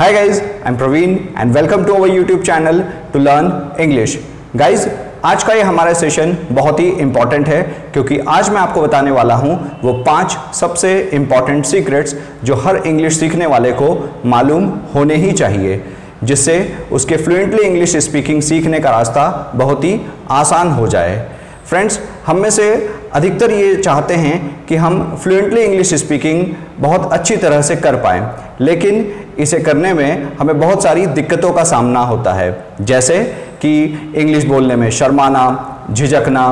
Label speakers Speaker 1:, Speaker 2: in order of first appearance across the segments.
Speaker 1: Hi guys, I'm Praveen and welcome to our YouTube channel to learn English. Guys, आज का ये हमारा session बहुत ही इम्पॉर्टेंट है क्योंकि आज मैं आपको बताने वाला हूँ वो 5 सबसे इम्पॉर्टेंट सीक्रेट्स जो हर इंग्लिश सीखने वाले को मालूम होने ही चाहिए, जिससे उसके फ्लुएंटली इंग्लिश स्पीकिंग सीखने का रास्ता बहुत ही आसान हो जाए। फ्रेंड्स, हम में से अधिकतर ये चाहते हैं कि हम फ्लुएंटली इंग्लिश स्पीकिंग बहुत अच्छी तरह से कर पाएँ, लेकिन इसे करने में हमें बहुत सारी दिक्कतों का सामना होता है, जैसे कि इंग्लिश बोलने में शर्माना, झिझकना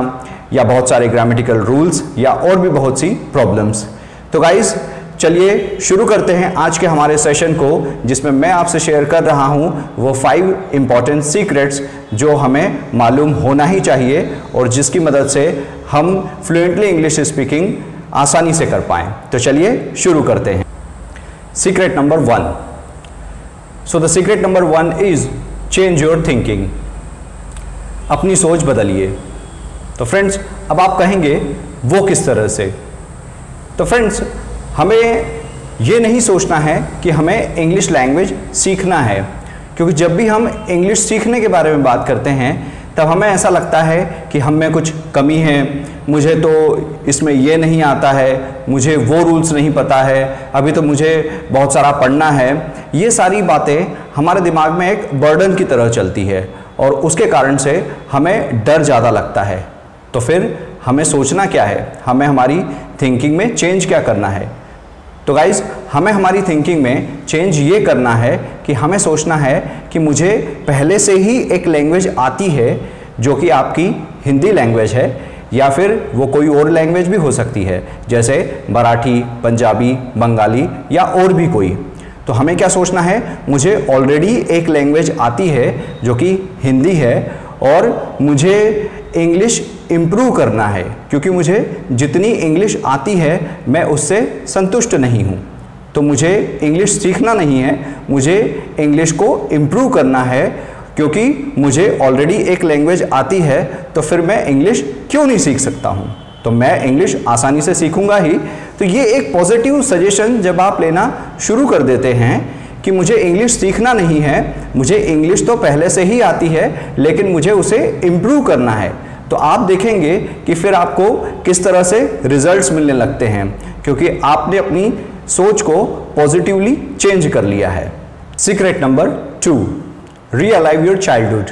Speaker 1: या बहुत सारे ग्रामेटिकल रूल्स या और भी बहुत सी प्रॉब्लम्स। तो गाइस, चलिए शुरू करते हैं आज के हमारे सेशन को, जिसमें मैं आपसे शेयर कर रहा हूं वो 5 इम्पॉर्टेंट सीक्रेट्स जो हमें मालूम होना ही चाहिए और जिसकी मदद से हम फ्लुएंटली इंग्लिश स्पीकिंग आसानी से कर पाएँ। तो चलिए शुरू करते हैं। Secret number 1। So the secret number 1 is change your thinking. अपनी सोच बदलिए। तो फ्रेंड्स, अब आप कहेंगे वो किस तरह से? तो फ्रेंड्स, हमें ये नहीं सोचना है कि हमें इंग्लिश लैंग्वेज सीखना है, क्योंकि जब भी हम इंग्लिश सीखने के बारे में बात करते हैं तब हमें ऐसा लगता है कि हम में कुछ कमी है, मुझे तो इसमें ये नहीं आता है, मुझे वो रूल्स नहीं पता है, अभी तो मुझे बहुत सारा पढ़ना है। ये सारी बातें हमारे दिमाग में एक बर्डन की तरह चलती है और उसके कारण से हमें डर ज़्यादा लगता है। तो फिर हमें सोचना क्या है, हमें हमारी थिंकिंग में चेंज क्या करना है? तो गाइज़, हमें हमारी थिंकिंग में चेंज ये करना है कि हमें सोचना है कि मुझे पहले से ही एक लैंग्वेज आती है जो कि आपकी हिंदी लैंग्वेज है, या फिर वो कोई और लैंग्वेज भी हो सकती है, जैसे मराठी, पंजाबी, बंगाली या और भी कोई। तो हमें क्या सोचना है, मुझे ऑलरेडी एक लैंग्वेज आती है जो कि हिंदी है और मुझे इंग्लिश इम्प्रूव करना है, क्योंकि मुझे जितनी इंग्लिश आती है मैं उससे संतुष्ट नहीं हूँ। तो मुझे इंग्लिश सीखना नहीं है, मुझे इंग्लिश को इम्प्रूव करना है, क्योंकि मुझे ऑलरेडी एक लैंग्वेज आती है, तो फिर मैं इंग्लिश क्यों नहीं सीख सकता हूँ? तो मैं इंग्लिश आसानी से सीखूंगा ही। तो ये एक पॉजिटिव सजेशन जब आप लेना शुरू कर देते हैं कि मुझे इंग्लिश सीखना नहीं है, मुझे इंग्लिश तो पहले से ही आती है, लेकिन मुझे उसे इम्प्रूव करना है, तो आप देखेंगे कि फिर आपको किस तरह से रिजल्ट्स मिलने लगते हैं, क्योंकि आपने अपनी सोच को पॉजिटिवली चेंज कर लिया है। Secret number 2, relive your childhood.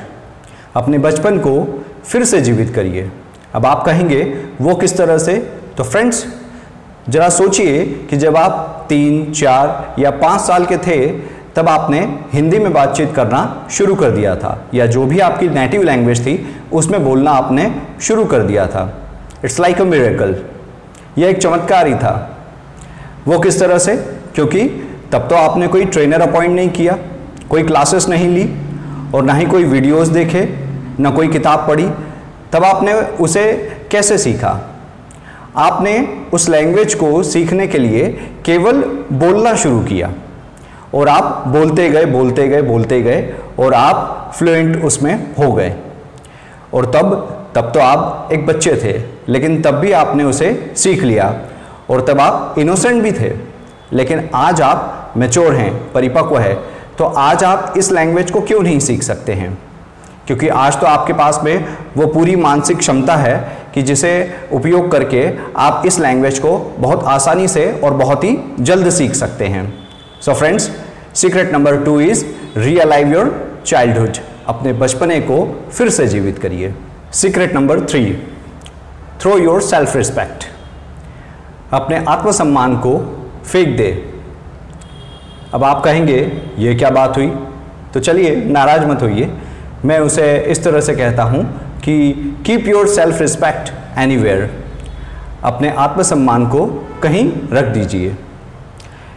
Speaker 1: अपने बचपन को फिर से जीवित करिए। अब आप कहेंगे वो किस तरह से? तो फ्रेंड्स, जरा सोचिए कि जब आप 3, 4 या 5 साल के थे तब आपने हिंदी में बातचीत करना शुरू कर दिया था, या जो भी आपकी नेटिव लैंग्वेज थी उसमें बोलना आपने शुरू कर दिया था। It's like a miracle. यह एक चमत्कार ही था। वो किस तरह से? क्योंकि तब तो आपने कोई ट्रेनर अपॉइंट नहीं किया, कोई क्लासेस नहीं ली और ना ही कोई वीडियोस देखे, ना कोई किताब पढ़ी। तब आपने उसे कैसे सीखा? आपने उस लैंग्वेज को सीखने के लिए केवल बोलना शुरू किया और आप बोलते गए बोलते गए बोलते गए और आप फ्लुएंट उसमें हो गए। और तब तो आप एक बच्चे थे, लेकिन तब भी आपने उसे सीख लिया और तब आप इनोसेंट भी थे, लेकिन आज आप मैच्योर हैं, परिपक्व है, तो आज आप इस लैंग्वेज को क्यों नहीं सीख सकते हैं? क्योंकि आज तो आपके पास में वो पूरी मानसिक क्षमता है कि जिसे उपयोग करके आप इस लैंग्वेज को बहुत आसानी से और बहुत ही जल्द सीख सकते हैं। So friends, secret number 2 is relive your childhood. अपने बचपने को फिर से जीवित करिए। Secret number 3, throw your self respect. अपने आत्मसम्मान को फेंक दे। अब आप कहेंगे ये क्या बात हुई? तो चलिए, नाराज मत होइए, मैं उसे इस तरह से कहता हूँ कि keep your self respect anywhere. अपने आत्मसम्मान को कहीं रख दीजिए।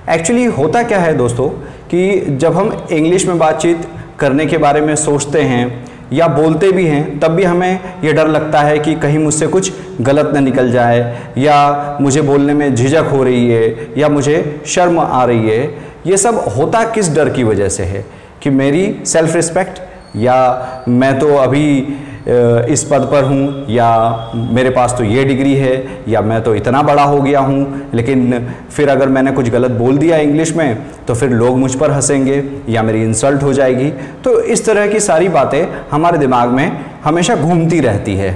Speaker 1: एक्चुअली होता क्या है दोस्तों कि जब हम इंग्लिश में बातचीत करने के बारे में सोचते हैं या बोलते भी हैं, तब भी हमें ये डर लगता है कि कहीं मुझसे कुछ गलत न निकल जाए, या मुझे बोलने में झिझक हो रही है, या मुझे शर्म आ रही है। ये सब होता किस डर की वजह से है? कि मेरी सेल्फ रिस्पेक्ट, या मैं तो अभी इस पद पर हूँ, या मेरे पास तो ये डिग्री है, या मैं तो इतना बड़ा हो गया हूँ, लेकिन फिर अगर मैंने कुछ गलत बोल दिया इंग्लिश में तो फिर लोग मुझ पर हंसेंगे या मेरी इंसल्ट हो जाएगी। तो इस तरह की सारी बातें हमारे दिमाग में हमेशा घूमती रहती है।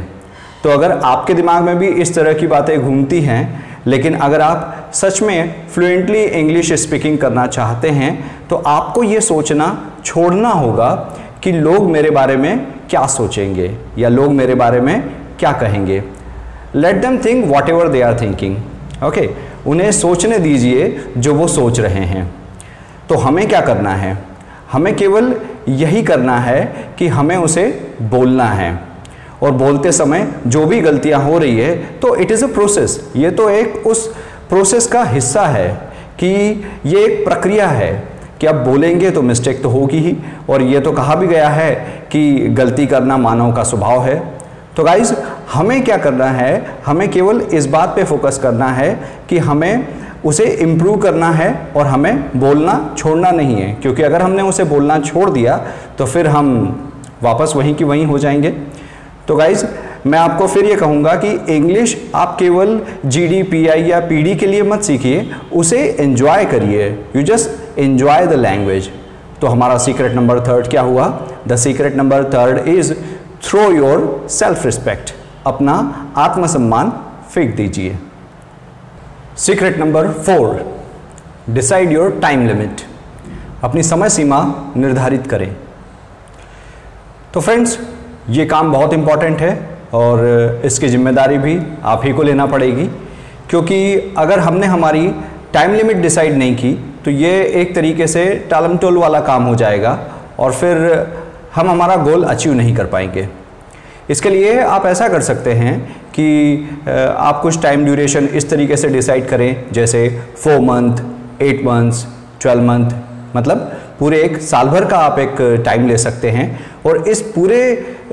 Speaker 1: तो अगर आपके दिमाग में भी इस तरह की बातें घूमती हैं, लेकिन अगर आप सच में फ्लुएंटली इंग्लिश स्पीकिंग करना चाहते हैं तो आपको ये सोचना छोड़ना होगा कि लोग मेरे बारे में क्या सोचेंगे या लोग मेरे बारे में क्या कहेंगे। Let them think whatever they are thinking. Okay, उन्हें सोचने दीजिए जो वो सोच रहे हैं। तो हमें क्या करना है? हमें केवल यही करना है कि हमें उसे बोलना है, और बोलते समय जो भी गलतियां हो रही है तो इट इज़ अ प्रोसेस। ये तो एक उस प्रोसेस का हिस्सा है कि ये एक प्रक्रिया है कि अब बोलेंगे तो मिस्टेक तो होगी ही, और ये तो कहा भी गया है कि गलती करना मानव का स्वभाव है। तो गाइज, हमें क्या करना है? हमें केवल इस बात पे फोकस करना है कि हमें उसे इम्प्रूव करना है और हमें बोलना छोड़ना नहीं है, क्योंकि अगर हमने उसे बोलना छोड़ दिया तो फिर हम वापस वहीं की वहीं हो जाएंगे। तो गाइज, मैं आपको फिर ये कहूँगा कि इंग्लिश आप केवल GDPI या PD के लिए मत सीखिए, उसे एंजॉय करिए। You just enjoy the language. तो हमारा सीक्रेट नंबर 3 क्या हुआ? The secret number 3 is throw your self respect. अपना आत्मसम्मान फेंक दीजिए। Secret number 4, decide your time limit. अपनी समय सीमा निर्धारित करें। तो फ्रेंड्स, ये काम बहुत इंपॉर्टेंट है और इसकी जिम्मेदारी भी आप ही को लेना पड़ेगी, क्योंकि अगर हमने हमारी टाइम लिमिट डिसाइड नहीं की तो ये एक तरीके से टालमटोल वाला काम हो जाएगा और फिर हम हमारा गोल अचीव नहीं कर पाएंगे। इसके लिए आप ऐसा कर सकते हैं कि आप कुछ टाइम ड्यूरेशन इस तरीके से डिसाइड करें, जैसे 4 मंथ, 8 मंथ्स, 12 मंथ, मतलब पूरे एक साल भर का आप एक टाइम ले सकते हैं। और इस पूरे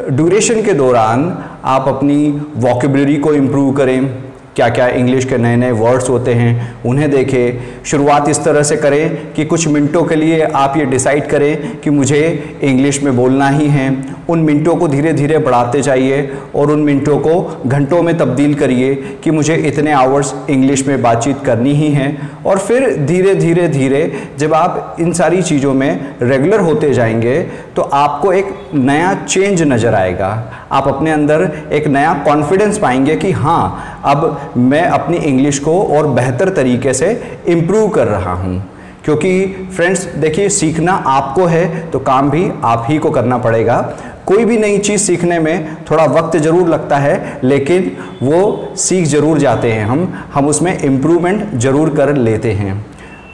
Speaker 1: ड्यूरेशन के दौरान आप अपनी वोकेबलरी को इम्प्रूव करें। क्या क्या इंग्लिश के नए नए वर्ड्स होते हैं उन्हें देखें। शुरुआत इस तरह से करें कि कुछ मिनटों के लिए आप ये डिसाइड करें कि मुझे इंग्लिश में बोलना ही है। उन मिनटों को धीरे धीरे बढ़ाते जाइए और उन मिनटों को घंटों में तब्दील करिए कि मुझे इतने आवर्स इंग्लिश में बातचीत करनी ही है। और फिर धीरे धीरे धीरे जब आप इन सारी चीज़ों में रेगुलर होते जाएंगे तो आपको एक नया चेंज नज़र आएगा। आप अपने अंदर एक नया कॉन्फिडेंस पाएंगे कि हाँ, अब मैं अपनी इंग्लिश को और बेहतर तरीके से इम्प्रूव कर रहा हूँ। क्योंकि फ्रेंड्स देखिए, सीखना आपको है तो काम भी आप ही को करना पड़ेगा। कोई भी नई चीज़ सीखने में थोड़ा वक्त ज़रूर लगता है, लेकिन वो सीख ज़रूर जाते हैं हम उसमें इम्प्रूवमेंट ज़रूर कर लेते हैं।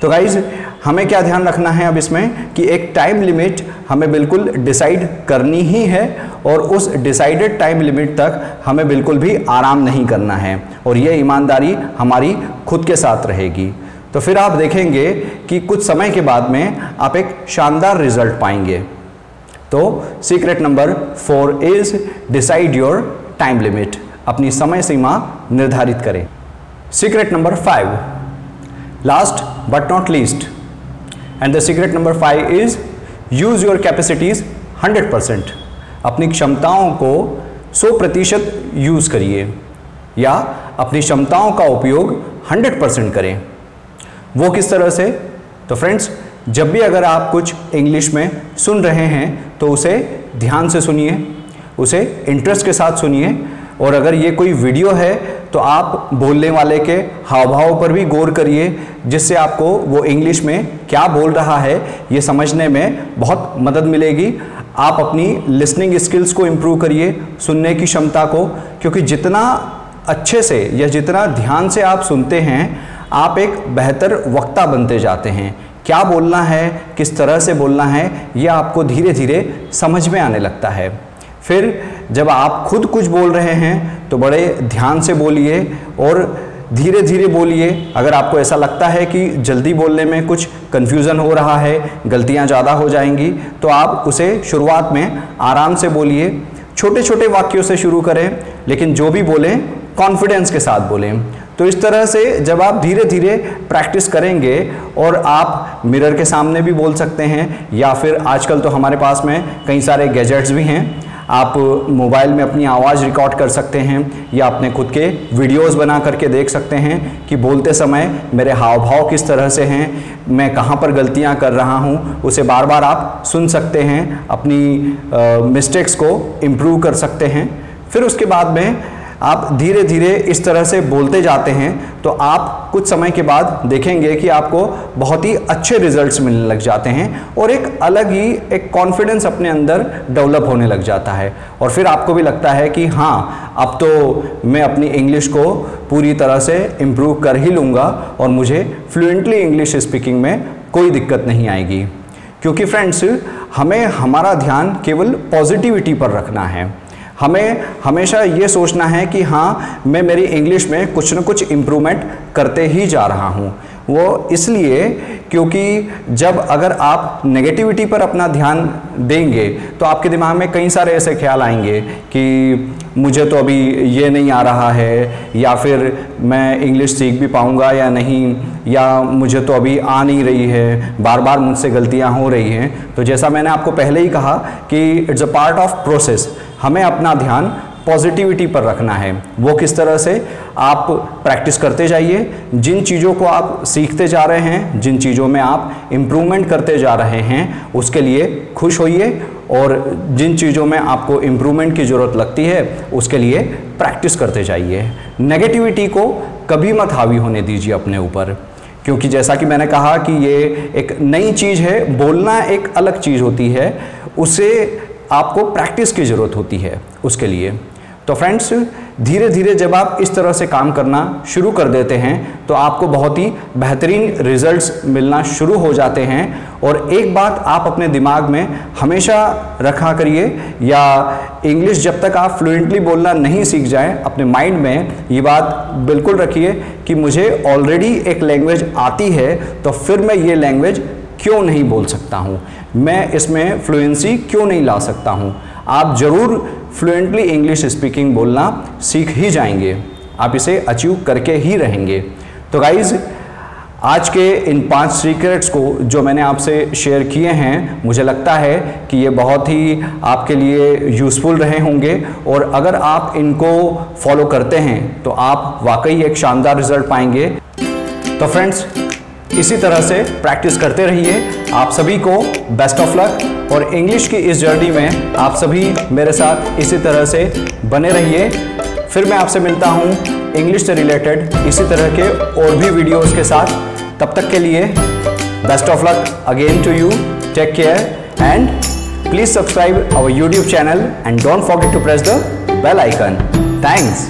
Speaker 1: तो गाइज़, हमें क्या ध्यान रखना है अब इसमें कि एक टाइम लिमिट हमें बिल्कुल डिसाइड करनी ही है और उस डिसाइडेड टाइम लिमिट तक हमें बिल्कुल भी आराम नहीं करना है, और ये ईमानदारी हमारी खुद के साथ रहेगी। तो फिर आप देखेंगे कि कुछ समय के बाद में आप एक शानदार रिजल्ट पाएंगे। तो secret number 4 is decide your time limit. अपनी समय सीमा निर्धारित करें। Secret number 5, last but not least, and the secret number 5 is use your capacities 100%। अपनी क्षमताओं को 100% यूज करिए या अपनी क्षमताओं का उपयोग 100% करें। वो किस तरह से? तो फ्रेंड्स, जब भी अगर आप कुछ इंग्लिश में सुन रहे हैं तो उसे ध्यान से सुनिए, उसे इंटरेस्ट के साथ सुनिए, और अगर ये कोई वीडियो है तो आप बोलने वाले के हाव भाव पर भी गौर करिए, जिससे आपको वो इंग्लिश में क्या बोल रहा है ये समझने में बहुत मदद मिलेगी। आप अपनी लिसनिंग स्किल्स को इम्प्रूव करिए, सुनने की क्षमता को, क्योंकि जितना अच्छे से या जितना ध्यान से आप सुनते हैं आप एक बेहतर वक्ता बनते जाते हैं। क्या बोलना है, किस तरह से बोलना है, यह आपको धीरे धीरे समझ में आने लगता है। फिर जब आप खुद कुछ बोल रहे हैं तो बड़े ध्यान से बोलिए और धीरे धीरे बोलिए। अगर आपको ऐसा लगता है कि जल्दी बोलने में कुछ कन्फ्यूज़न हो रहा है, गलतियां ज़्यादा हो जाएंगी, तो आप उसे शुरुआत में आराम से बोलिए। छोटे छोटे वाक्यों से शुरू करें, लेकिन जो भी बोलें कॉन्फिडेंस के साथ बोलें। तो इस तरह से जब आप धीरे धीरे प्रैक्टिस करेंगे, और आप मिरर के सामने भी बोल सकते हैं, या फिर आजकल तो हमारे पास में कई सारे गैजेट्स भी हैं, आप मोबाइल में अपनी आवाज़ रिकॉर्ड कर सकते हैं या अपने खुद के वीडियोस बना करके देख सकते हैं कि बोलते समय मेरे हाव भाव किस तरह से हैं, मैं कहाँ पर गलतियाँ कर रहा हूँ, उसे बार बार आप सुन सकते हैं, अपनी मिस्टेक्स को इम्प्रूव कर सकते हैं। फिर उसके बाद में आप धीरे धीरे इस तरह से बोलते जाते हैं तो आप कुछ समय के बाद देखेंगे कि आपको बहुत ही अच्छे रिजल्ट्स मिलने लग जाते हैं और एक अलग ही एक कॉन्फिडेंस अपने अंदर डेवलप होने लग जाता है। और फिर आपको भी लगता है कि हाँ, अब तो मैं अपनी इंग्लिश को पूरी तरह से इम्प्रूव कर ही लूँगा और मुझे फ्लुएंटली इंग्लिश स्पीकिंग में कोई दिक्कत नहीं आएगी। क्योंकि फ्रेंड्स, हमें हमारा ध्यान केवल पॉजिटिविटी पर रखना है। हमें हमेशा ये सोचना है कि हाँ, मैं मेरी इंग्लिश में कुछ न कुछ इम्प्रूवमेंट करते ही जा रहा हूँ। वो इसलिए क्योंकि जब अगर आप नेगेटिविटी पर अपना ध्यान देंगे तो आपके दिमाग में कई सारे ऐसे ख्याल आएंगे कि मुझे तो अभी ये नहीं आ रहा है, या फिर मैं इंग्लिश सीख भी पाऊँगा या नहीं, या मुझे तो अभी आ नहीं रही है, बार बार मुझसे गलतियाँ हो रही हैं। तो जैसा मैंने आपको पहले ही कहा कि it's a part of process, हमें अपना ध्यान पॉजिटिविटी पर रखना है। वो किस तरह से, आप प्रैक्टिस करते जाइए, जिन चीज़ों को आप सीखते जा रहे हैं, जिन चीज़ों में आप इम्प्रूवमेंट करते जा रहे हैं, उसके लिए खुश होइए, और जिन चीज़ों में आपको इम्प्रूवमेंट की ज़रूरत लगती है उसके लिए प्रैक्टिस करते जाइए। नेगेटिविटी को कभी मत हावी होने दीजिए अपने ऊपर, क्योंकि जैसा कि मैंने कहा कि ये एक नई चीज़ है, बोलना एक अलग चीज़ होती है, उसे आपको प्रैक्टिस की ज़रूरत होती है उसके लिए। तो फ्रेंड्स, धीरे धीरे जब आप इस तरह से काम करना शुरू कर देते हैं तो आपको बहुत ही बेहतरीन रिजल्ट्स मिलना शुरू हो जाते हैं। और एक बात आप अपने दिमाग में हमेशा रखा करिए, या इंग्लिश जब तक आप फ्लुएंटली बोलना नहीं सीख जाएं, अपने माइंड में ये बात बिल्कुल रखिए कि मुझे ऑलरेडी एक लैंग्वेज आती है, तो फिर मैं ये लैंग्वेज क्यों नहीं बोल सकता हूँ, मैं इसमें फ्लुएंसी क्यों नहीं ला सकता हूँ। आप ज़रूर फ्लुएंटली इंग्लिश स्पीकिंग बोलना सीख ही जाएंगे, आप इसे अचीव करके ही रहेंगे। तो गाइज़, आज के इन 5 सीक्रेट्स को जो मैंने आपसे शेयर किए हैं, मुझे लगता है कि ये बहुत ही आपके लिए यूज़फुल रहे होंगे, और अगर आप इनको फॉलो करते हैं तो आप वाकई एक शानदार रिजल्ट पाएंगे। तो फ्रेंड्स, इसी तरह से प्रैक्टिस करते रहिए। आप सभी को बेस्ट ऑफ लक, और इंग्लिश की इस जर्नी में आप सभी मेरे साथ इसी तरह से बने रहिए। फिर मैं आपसे मिलता हूँ इंग्लिश से रिलेटेड इसी तरह के और भी वीडियोस के साथ। तब तक के लिए best of luck again to you, take care, and please subscribe our YouTube channel and don't forget to press the bell icon. Thanks.